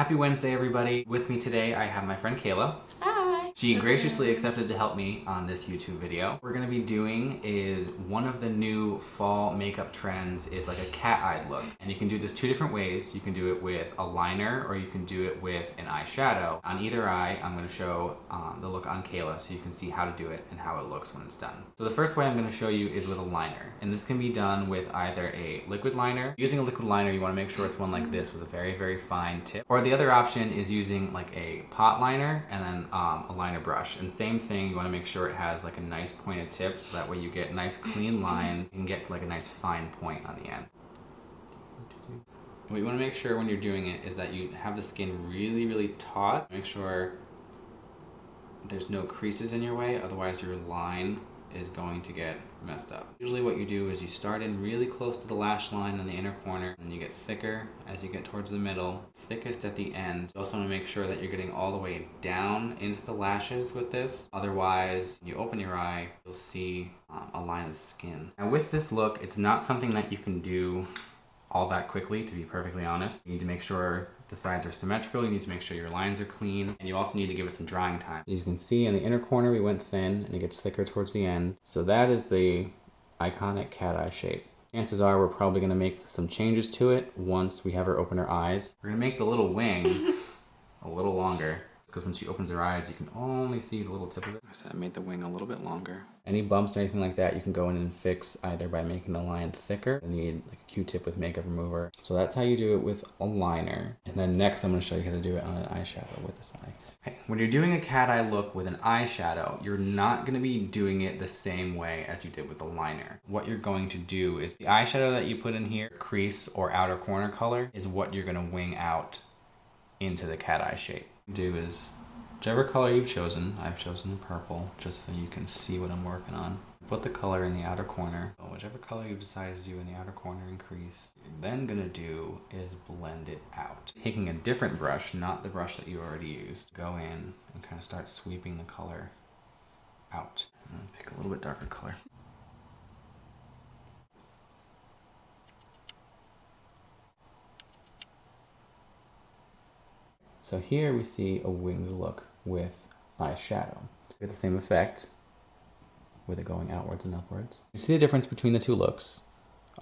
Happy Wednesday, everybody. With me today, I have my friend Kayla. Hi. She graciously accepted to help me on this YouTube video. What we're gonna be doing is one of the new fall makeup trends is like a cat-eyed look. And you can do this two different ways. You can do it with a liner or you can do it with an eyeshadow. On either eye, I'm gonna show the look on Kayla so you can see how to do it and how it looks when it's done. So the first way I'm gonna show you is with a liner. And this can be done with either a liquid liner. Using a liquid liner, you wanna make sure it's one like this with a very, very fine tip. Or the other option is using like a pot liner and then a liner brush. And same thing, you want to make sure it has like a nice pointed tip so that way you get nice clean lines and get like a nice fine point on the end. And what you want to make sure when you're doing it is that you have the skin really, really taut. Make sure there's no creases in your way, otherwise your line is going to get messed up. Usually what you do is you start in really close to the lash line in the inner corner and you get thicker as you get towards the middle, thickest at the end. You also want to make sure that you're getting all the way down into the lashes with this. Otherwise, when you open your eye, you'll see a line of skin. Now with this look, it's not something that you can do all that quickly, to be perfectly honest. You need to make sure the sides are symmetrical, you need to make sure your lines are clean, and you also need to give it some drying time. As you can see in the inner corner we went thin and it gets thicker towards the end. So that is the iconic cat eye shape. Chances are we're probably going to make some changes to it once we have her open her eyes. We're going to make the little wing a little longer, because when she opens her eyes you can only see the little tip of it. So I made the wing a little bit longer. Any bumps or anything like that you can go in and fix either by making the line thicker. You need like a Q-tip with makeup remover. So that's how you do it with a liner. And then next I'm going to show you how to do it on an eyeshadow with this eye. Okay. When you're doing a cat eye look with an eyeshadow, you're not going to be doing it the same way as you did with the liner. What you're going to do is the eyeshadow that you put in here, crease or outer corner color, is what you're going to wing out into the cat eye shape. What you do is whichever color you've chosen, I've chosen the purple just so you can see what I'm working on. Put the color in the outer corner. So whichever color you've decided to do in the outer corner and crease, what you're then gonna do is blend it out. Taking a different brush, not the brush that you already used, go in and kind of start sweeping the color out. I'm gonna pick a little bit darker color. So here we see a winged look with eyeshadow. We get the same effect with it going outwards and upwards. You see the difference between the two looks.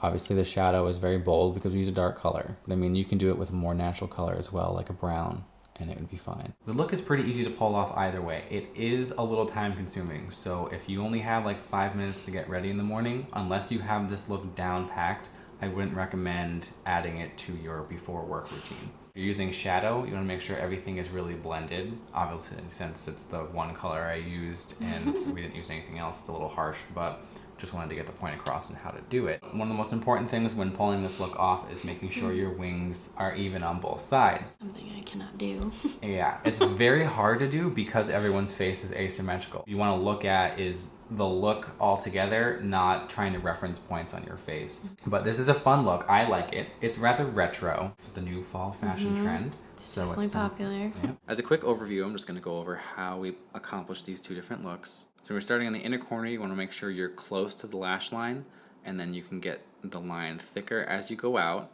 Obviously the shadow is very bold because we use a dark color, but I mean you can do it with a more natural color as well, like a brown, and it would be fine. The look is pretty easy to pull off either way. It is a little time consuming, so if you only have like 5 minutes to get ready in the morning, unless you have this look down packed, I wouldn't recommend adding it to your before work routine. If you're using shadow, you want to make sure everything is really blended. Obviously, since it's the one color I used and we didn't use anything else, it's a little harsh, but just wanted to get the point across on how to do it. One of the most important things when pulling this look off is making sure your wings are even on both sides. Something I cannot do. Yeah, it's very hard to do because everyone's face is asymmetrical. What you want to look at is the look altogether, not trying to reference points on your face. But this is a fun look. I like it. It's rather retro. It's the new fall fashion trend. It's definitely popular. Yeah. As a quick overview, I'm just going to go over how we accomplish these two different looks. So we're starting in the inner corner. You want to make sure you're close to the lash line, and then you can get the line thicker as you go out.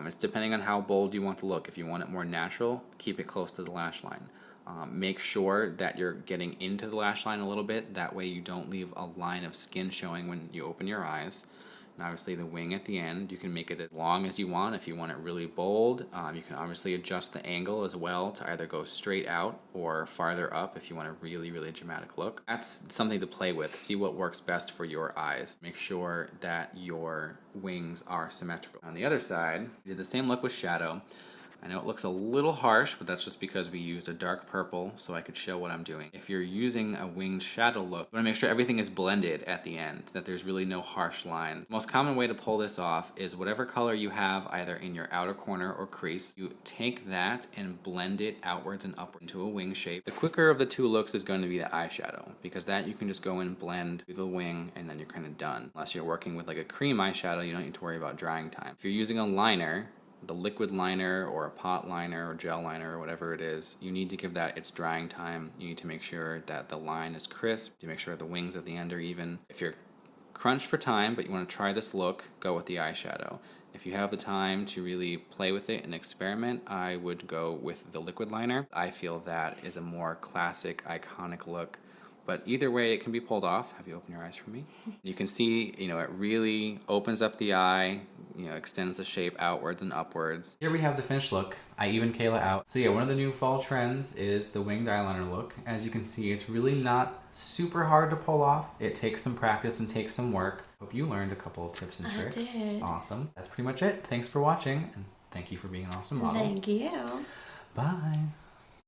It's depending on how bold you want the look. If you want it more natural, keep it close to the lash line. Make sure that you're getting into the lash line a little bit. That way you don't leave a line of skin showing when you open your eyes. And obviously the wing at the end, you can make it as long as you want. If you want it really bold, you can obviously adjust the angle as well to either go straight out or farther up if you want a really, really dramatic look. That's something to play with. See what works best for your eyes. Make sure that your wings are symmetrical. On the other side, we did the same look with shadow. I know it looks a little harsh, but that's just because we used a dark purple so I could show what I'm doing. If you're using a winged shadow look, you want to make sure everything is blended at the end, that there's really no harsh lines. The most common way to pull this off is whatever color you have either in your outer corner or crease, you take that and blend it outwards and upward into a wing shape. The quicker of the two looks is going to be the eyeshadow, because that you can just go and blend through the wing and then you're kind of done. Unless you're working with like a cream eyeshadow, you don't need to worry about drying time. If you're using a liner, the liquid liner or a pot liner or gel liner or whatever it is, you need to give that its drying time. You need to make sure that the line is crisp, to make sure the wings at the end are even. If you're crunch for time, but you want to try this look, go with the eyeshadow. If you have the time to really play with it and experiment, I would go with the liquid liner. I feel that is a more classic, iconic look. But either way, it can be pulled off. Have you opened your eyes for me? You can see, it really opens up the eye, extends the shape outwards and upwards. Here we have the finished look. I evened Kayla out. So yeah, one of the new fall trends is the winged eyeliner look. As you can see, it's really not super hard to pull off. It takes some practice and takes some work. Hope you learned a couple of tips and tricks. I did. Awesome. That's pretty much it. Thanks for watching, and thank you for being an awesome model. Thank you. Bye.